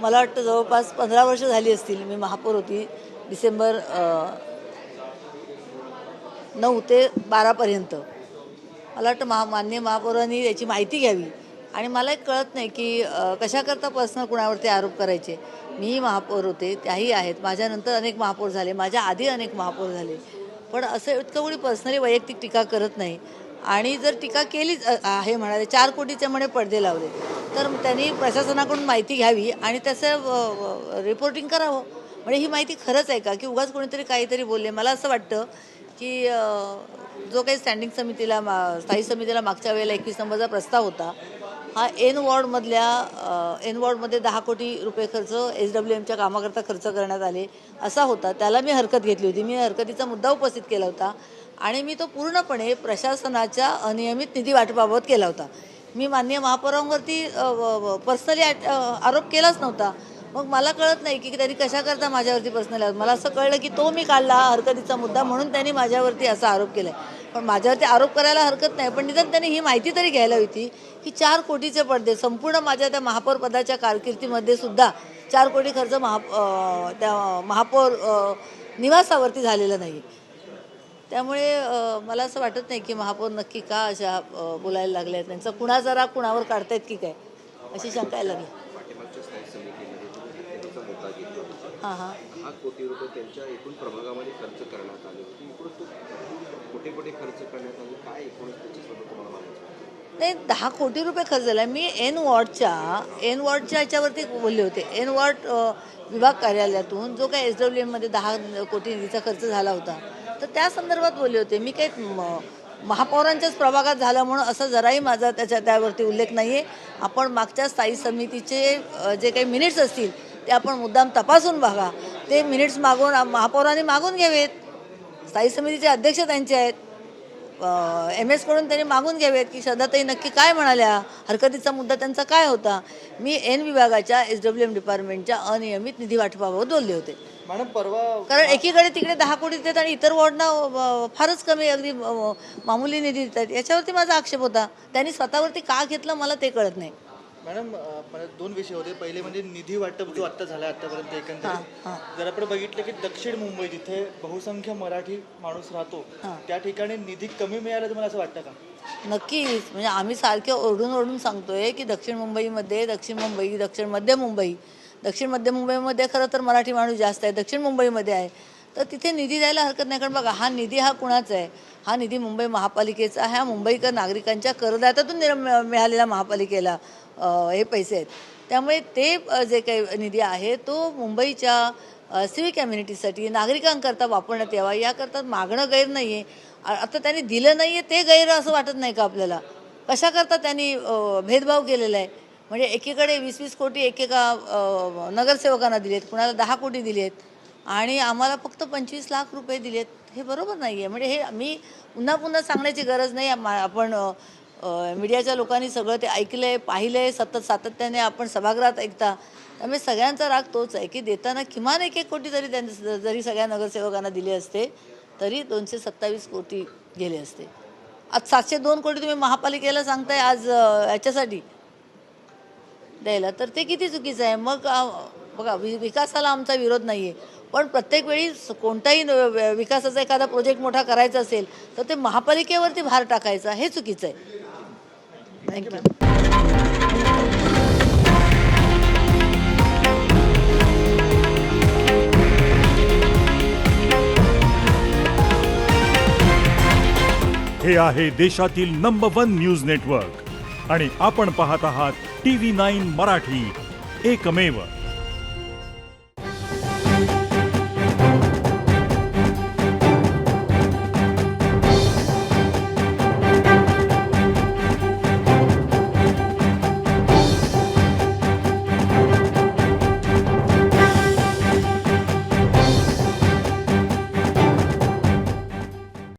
मला वाटतं जवळपास 15 वर्ष झाली असतील मी महापौर होती. डिसेंबर 9 ते 12पर्यंत. मला वाटतं माननीय महापौरांनी याची माहिती घ्यावी. आणि मला एक कळत नाही की कशाकरता पर्सनल कुणावरती आरोप करायचे. मीही महापौर होते, त्याही आहेत. माझ्यानंतर अनेक महापौर झाले, माझ्या आधी अनेक महापौर झाले. पण असं इतकं कोणी पर्सनली वैयक्तिक टीका करत नाही. आणि जर टीका केलीच आहे म्हणाले 4 कोटीचे म्हणे पडदे लावले, तर त्यांनी प्रशासनाकडून माहिती घ्यावी आणि त्याचं रिपोर्टिंग करावं. म्हणजे ही माहिती खरंच आहे का की उगाच कोणीतरी काहीतरी बोलले. मला असं वाटतं की जो काही स्थायी समितीला मागच्या वेळेला 21 नंबरचा प्रस्ताव होता, हा एन वॉर्डमध्ये 10 कोटी रुपये खर्च SWMच्या कामाकरता खर्च करण्यात आले असा होता. त्याला मी हरकत घेतली होती. मी हरकतीचा मुद्दा उपस्थित केला होता आणि मी तो पूर्णपणे प्रशासनाच्या अनियमित निधी वाटपाबाबत केला होता. मी माननीय महापौरांवरती पर्सनली आरोप केलाच नव्हता. मग मला कळत नाही की त्यांनी कशाकरता माझ्यावरती पर्सनली मला असं कळलं की तो मी काढला हरकतीचा मुद्दा म्हणून त्यांनी माझ्यावरती असा आरोप केला आहे. पण माझ्यावरती आरोप करायला हरकत नाही, पण निदान त्यांनी ही माहिती तरी घ्यायला होती की 4 कोटीचे पडदे संपूर्ण माझ्या त्या महापौर पदाच्या कारकिर्दीमध्ये सुद्धा 4 कोटी खर्च त्या महापौर निवासावरती झालेला नाही. त्यामुळे मला असं वाटत नाही की महापौर नक्की का अशा बोलायला लागल्या आहेत. त्यांचा कुणाचा राग कुणावर काढतायत की काय अशी शंका यायला लागली. हां 10 कोटी रुपये त्यांच्या एकूण प्रभागामध्ये खर्च करण्यात आले होते. एकूण कोटी खर्च करण्यात आले. काय एकूण त्याच्यासोबत तुम्हाला माहिती नाही 10 कोटी रुपये खर्च झाला. मी एन वॉर्डच्या ह्याच्यावरती बोलले होते. एन वॉर्ड विभाग कार्यालयातून जो काही SWMमध्ये 10 कोटी निधीचा खर्च झाला होता, तर त्या संदर्भात बोलले होते. मी काही महापौरांच्याच प्रभागात झालं म्हणून असं जराही माझा त्यावरती उल्लेख नाही आहे. आपण मागच्या स्थायी समितीचे जे काही मिनिट्स असतील ते आपण मुद्दाम तपासून बघा. ते मिनिट्स महापौरांनी मागून घ्यावेत. स्थायी समितीचे अध्यक्ष त्यांचे आहेत. MS कडून त्यांनी मागून घ्यावेत की श्रद्धाताई नक्की काय म्हणाल्या, हरकतीचा मुद्दा त्यांचा काय होता. मी एन विभागाच्या SWM डिपार्टमेंटच्या अनियमित निधी वाटपाबाबत बोलले होते. मॅडम परवा कारण एकीकडे तिकडे 10 कोटी देतात आणि इतर वॉर्डना फारच कमी अगदी मामूली निधी देतात. याच्यावरती माझा आक्षेप होता. त्यांनी स्वतःवरती का घेतलं मला ते कळत नाही. मॅडम 2 विषय होते. पहिले म्हणजे निधी वाटप जो आत्ता झाला आतापर्यंत एकंदरीत जर आपण बघितलं की दक्षिण मुंबई जिथे बहुसंख्य मराठी माणूस राहतो त्या ठिकाणी निधी कमी मिळाला तुम्हाला असं वाटतं का? नक्कीच. म्हणजे आम्ही सारखे ओरडून सांगतोय की दक्षिण मध्य मुंबईमध्ये खरं तर मराठी माणूस जास्त आहे. दक्षिण मुंबईमध्ये आहे तर तिथे निधी द्यायला हरकत नाही. कारण बघा हा निधी कुणाचा आहे? हा निधी मुंबई महापालिकेचा आहे. हा मुंबईकर नागरिकांच्या करदात्यातून मिळालेला महापालिकेला हे पैसे आहेत. त्यामुळे ते जे काही निधी आहे तो मुंबईच्या सिव्हिक कम्युनिटीसाठी नागरिकांकरता वापरण्यात यावा याकरता मागणं गैर नाही आहे. आता त्यांनी दिलं नाही आहे ते गैर असं वाटत नाही का आपल्याला? कशाकरता त्यांनी भेदभाव केलेला आहे? म्हणजे एकीकडे 20-20 कोटी एकेका नगरसेवकांना दिलेत, कुणाला 10 कोटी दिलेत आणि आम्हाला फक्त 25 लाख रुपये दिलेत. हे बरोबर नाही आहे. म्हणजे हे मी पुन्हा सांगण्याची गरज नाही. आपण मीडियाच्या लोकांनी सगळं ते ऐकलं आहे, पाहिलं आहे, सातत्याने आपण सभागृहात ऐकता. त्यामुळे सगळ्यांचा राग तोच आहे की देताना किमान 1-1 कोटी जरी सगळ्या नगरसेवकांना दिले असते तरी 227 कोटी गेले असते. आज 702 कोटी तुम्ही महापालिकेला सांगताय आज याच्यासाठी द्यायला, तर ते किती चुकीचं आहे. मग बघा विकासाला आमचा विरोध नाही आहे, पण प्रत्येक वेळी कोणताही विकासाचा एखादा प्रोजेक्ट मोठा करायचा असेल तर ते महापालिकेवरती भार टाकायचा हे चुकीचं आहे. थँक्यू. हे आहे देशातील नंबर 1 न्यूज नेटवर्क आणि आपण पाहत आहात TV9 मराठी, एकमेव.